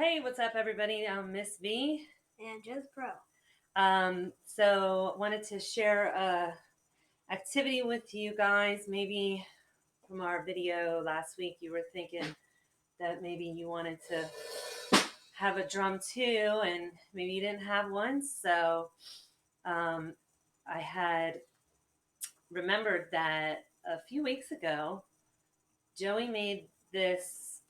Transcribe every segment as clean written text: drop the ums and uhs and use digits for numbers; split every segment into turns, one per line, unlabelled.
Hey, what's up, everybody? I'm Miss V.
And Joe's Pro.
So wanted to share a activity with you guys. Maybe from our video last week, you were thinking that maybe you wanted to have a drum too, and maybe you didn't have one. So I had remembered that a few weeks ago, Joey made this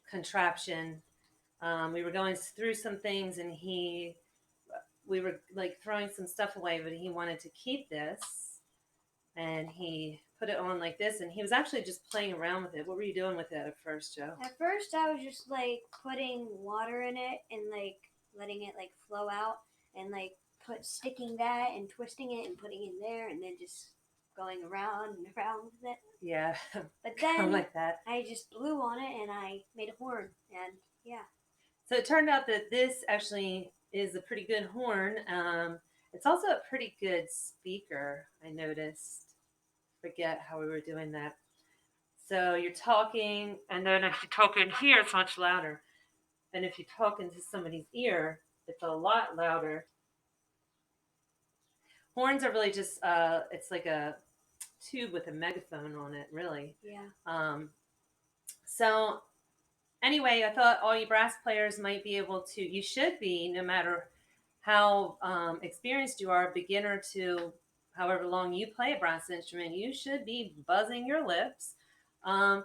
contraption. We were going through some things, and we were like throwing some stuff away, but he wanted to keep this, and he put it on like this, and he was actually just playing around with it. What were you doing with it at first, Joe?
At first, I was just like putting water in it and like letting it like flow out and like sticking that and twisting it and putting it in there and then just going around and around with it.
Yeah,
But then
like that.
I just blew on it and I made a horn, and yeah.
So it turned out that this actually is a pretty good horn. It's also a pretty good speaker, I noticed. Forget how we were doing that. So you're talking, and then if you talk in here, it's much louder. And if you talk into somebody's ear, it's a lot louder. Horns are really just, it's like a tube with a megaphone on it, really.
Yeah.
So anyway, I thought all you brass players might be able to, you should be, no matter how experienced you are, beginner to however long you play a brass instrument, you should be buzzing your lips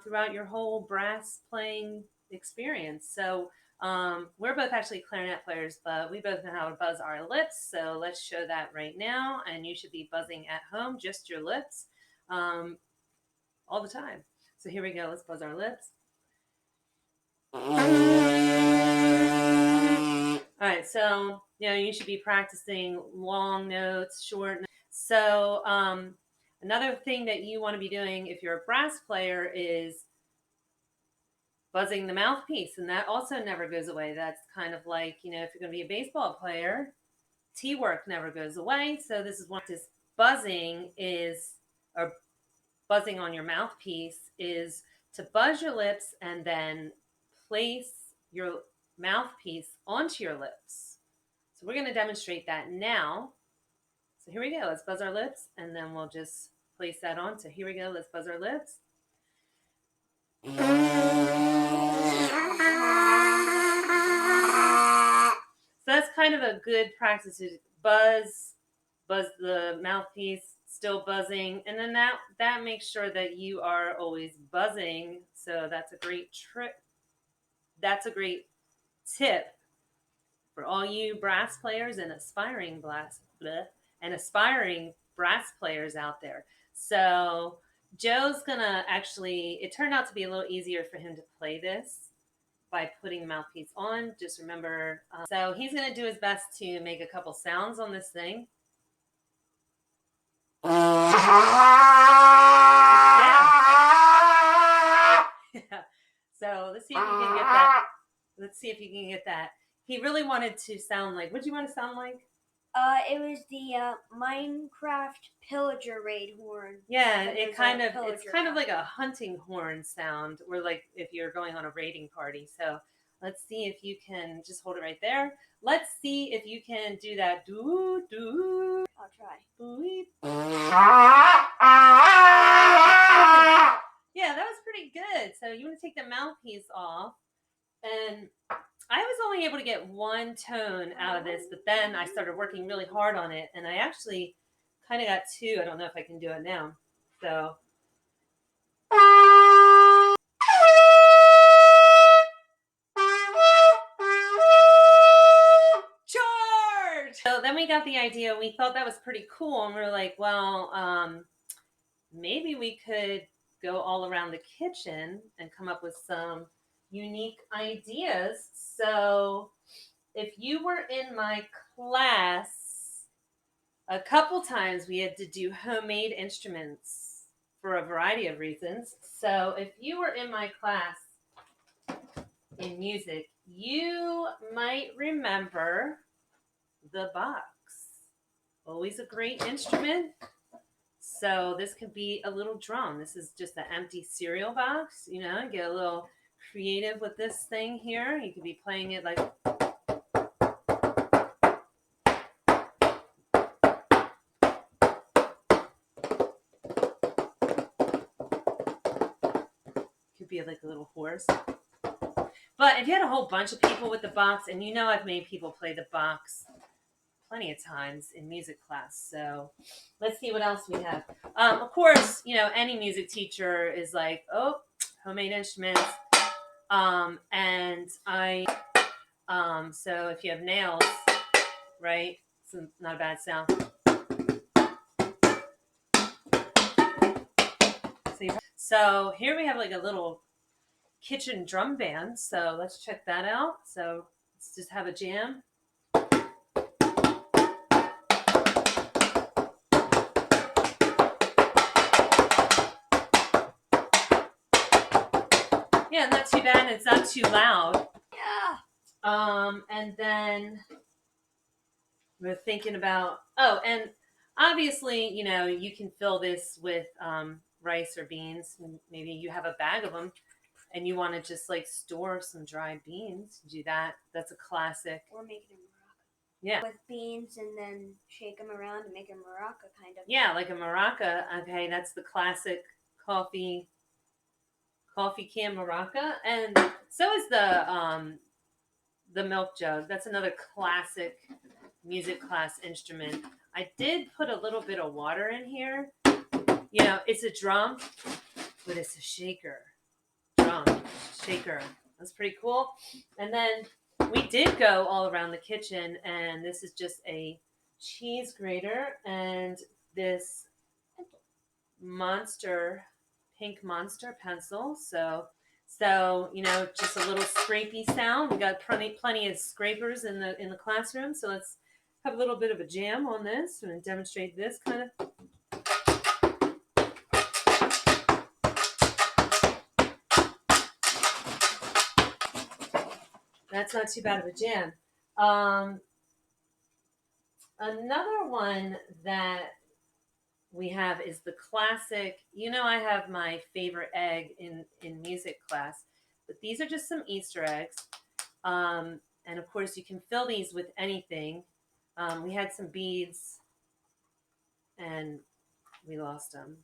throughout your whole brass playing experience. So we're both actually clarinet players, but we both know how to buzz our lips. So let's show that right now. And you should be buzzing at home, just your lips, all the time. So here we go. Let's buzz our lips. All right, so you should be practicing long notes, short notes. So another thing that you want to be doing if you're a brass player is buzzing the mouthpiece, and that also never goes away. That's kind of like, if you're going to be a baseball player, T work never goes away. So this is one. This buzzing is, or buzzing on your mouthpiece is to buzz your lips and then place your mouthpiece onto your lips. So we're going to demonstrate that now. So here we go. Let's buzz our lips, and then we'll just place that on. So here we go. Let's buzz our lips. So that's kind of a good practice to buzz the mouthpiece, still buzzing, and then that makes sure that you are always buzzing. So that's a great trick. That's a great tip for all you brass players and aspiring brass players out there. So Joe's gonna actually, it turned out to be a little easier for him to play this by putting the mouthpiece on. Just remember, so he's gonna do his best to make a couple sounds on this thing. Yeah. So let's see if you can get that. Let's see if you can get that. He really wanted to sound like, what do you want to sound like?
It was the Minecraft pillager raid horn.
Yeah, it's kind of like a hunting horn sound, or like if you're going on a raiding party. So let's see if you can just hold it right there. Let's see if you can do that. Do do.
I'll try.
Yeah, that was pretty good. So you want to take the mouthpiece off, and I was only able to get one tone out of this, but then I started working really hard on it, and I actually kind of got two. I don't know if I can do it now. So. Charge! So then we got the idea. We thought that was pretty cool, and we were like, well, maybe we could go all around the kitchen and come up with some unique ideas. So if you were in my class, a couple times we had to do homemade instruments for a variety of reasons. So if you were in my class in music, you might remember the box. Always a great instrument. So this could be a little drum. This is just an empty cereal box, get a little creative with this thing here. You could be playing it like. Could be like a little horse. But if you had a whole bunch of people with the box, and you know I've made people play the box plenty of times in music class. So let's see what else we have. Of course, you know, any music teacher is like, oh, homemade instruments. And I, so if you have nails, right, it's not a bad sound. So here we have like a little kitchen drum band. So let's check that out. So let's just have a jam. Yeah, not too bad. It's not too loud.
Yeah.
And then we're thinking about, oh, and obviously, you know, you can fill this with rice or beans. Maybe you have a bag of them and you want to just like store some dried beans. Do that. That's a classic.
Or make it a maraca.
Yeah.
With beans and then shake them around and make a maraca kind of.
Yeah, like a maraca. Okay, that's the classic coffee can maraca. And so is the milk jug. That's another classic music class instrument. I did put a little bit of water in here. You know, it's a drum, but it's a shaker. Drum, shaker. That's pretty cool. And then we did go all around the kitchen, and this is just a cheese grater and this pink monster pencil. So you know, just a little scrapey sound. We got plenty of scrapers in the classroom. So let's have a little bit of a jam on this and demonstrate this kind of. That's not too bad of a jam. Another one that we have is the classic. You know, I have my favorite egg in music class, but these are just some Easter eggs. And of course, you can fill these with anything. We had some beads, and we lost them.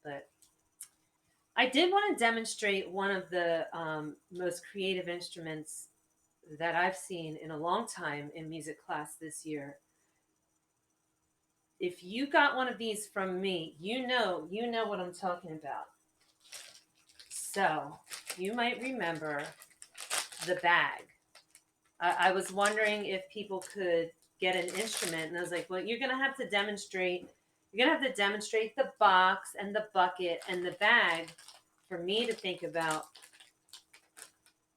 But I did want to demonstrate one of the most creative instruments that I've seen in a long time in music class this year. If you got one of these from me, you know what I'm talking about. So you might remember the bag. I was wondering if people could get an instrument, and I was like, well, you're gonna have to demonstrate. You're gonna have to demonstrate the box and the bucket and the bag for me to think about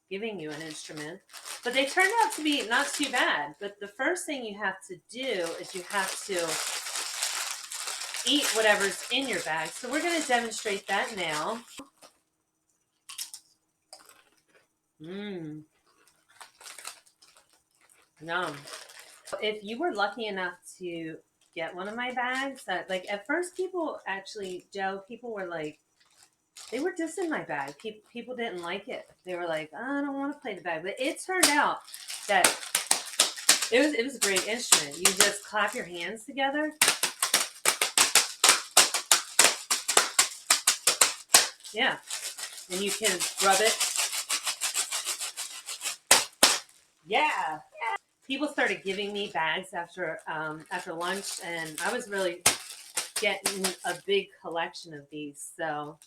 giving you an instrument. But they turned out to be not too bad. But the first thing you have to do is you have to eat whatever's in your bag. So we're going to demonstrate that now. Yum. If you were lucky enough to get one of my bags, like at first people were like, they were dissing my bag. People didn't like it. They were like, oh, I don't want to play the bag. But it turned out that it was a great instrument. You just clap your hands together. Yeah. And you can rub it. Yeah. People started giving me bags after lunch, and I was really getting a big collection of these. So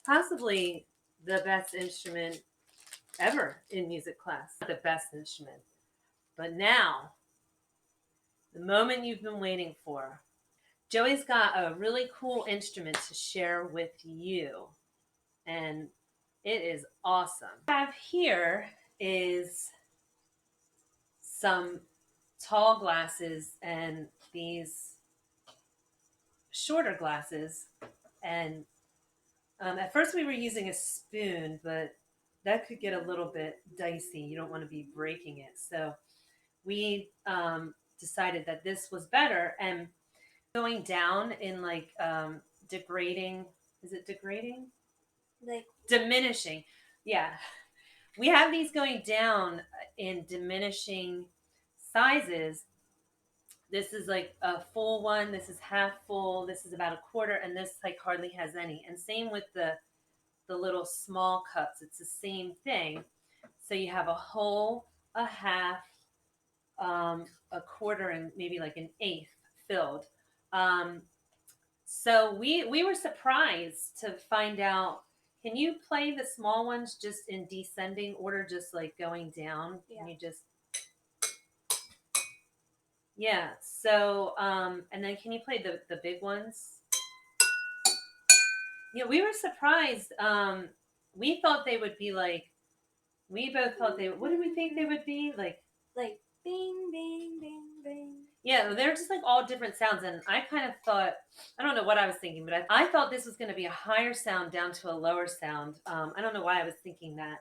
possibly the best instrument ever in music class. Not the best instrument. But now, the moment you've been waiting for. Joey's got a really cool instrument to share with you. And it is awesome. What I have here is some tall glasses and these shorter glasses. And at first we were using a spoon, but that could get a little bit dicey. You don't want to be breaking it. So we decided that this was better. And going down in like degrading, is it degrading?
Like
Diminishing. Yeah. we have these going down in diminishing sizes. This is like a full one. This is half full. This is about a quarter, and this like hardly has any. And same with the little small cups. It's the same thing. So you have a whole, a half, a quarter, and maybe like an eighth filled. Um, so we were surprised to find out. Can you play the small ones just in descending order, just like going down?
Yeah.
Can you just yeah. So and then can you play the big ones? Yeah, we were surprised. We thought they would be like we both thought they. What did we think they would be like?
Like bing, bing, bing, bing.
Yeah, they're just like all different sounds, and I kind of thought I don't know what I was thinking, but I thought this was going to be a higher sound down to a lower sound. I don't know why I was thinking that.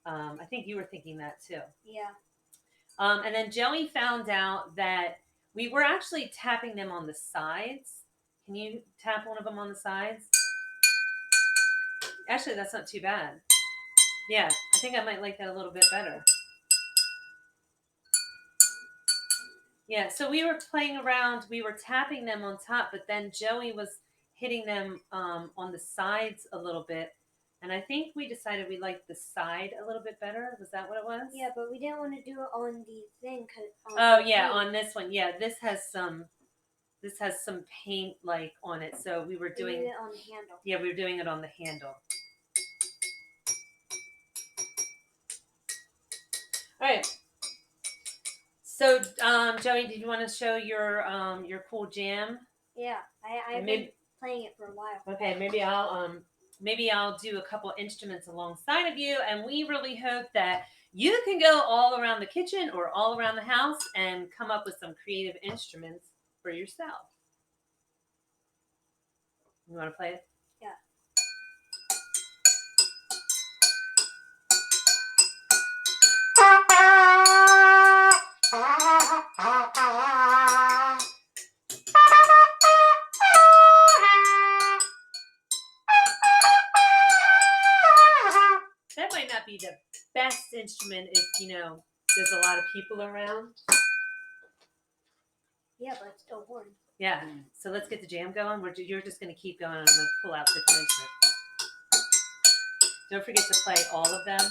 I think you were thinking that too.
Yeah.
And then Joey found out that we were actually tapping them on the sides. Can you tap one of them on the sides? Actually, that's not too bad. Yeah, I think I might like that a little bit better. Yeah, so we were playing around. We were tapping them on top, but then Joey was hitting them on the sides a little bit. And I think we decided we liked the side a little bit better. Was that what it was?
Yeah, but we didn't want to do it on the thing.
Oh yeah, on this one. Yeah, this has some paint like on it. So we were
We
doing
did it on the handle.
yeah, we were doing it on the handle. All right. So, Joey, did you want to show your cool jam?
Yeah, I've been playing it for a while.
Okay, maybe I'll do a couple instruments alongside of you, and we really hope that you can go all around the kitchen or all around the house and come up with some creative instruments for yourself. You want to play it?
Yeah.
That might not be the best instrument if there's a lot of people around.
Yeah, but it's still horn.
Yeah. So let's get the jam going. You're just going to keep going. I'm going to pull out different instruments. Don't forget to play all of them.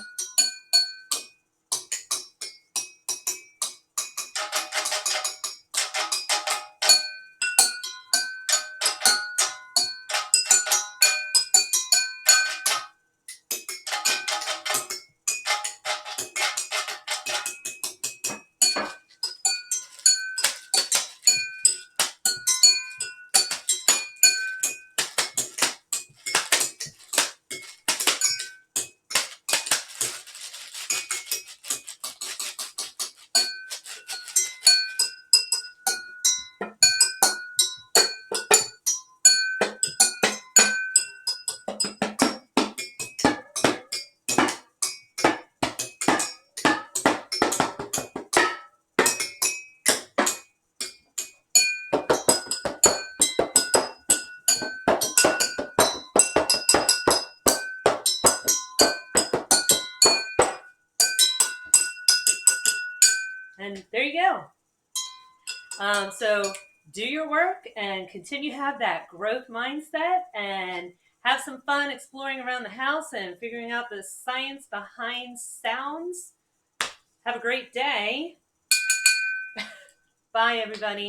And there you go. So do your work and continue to have that growth mindset and have some fun exploring around the house and figuring out the science behind sounds. Have a great day. Bye, everybody.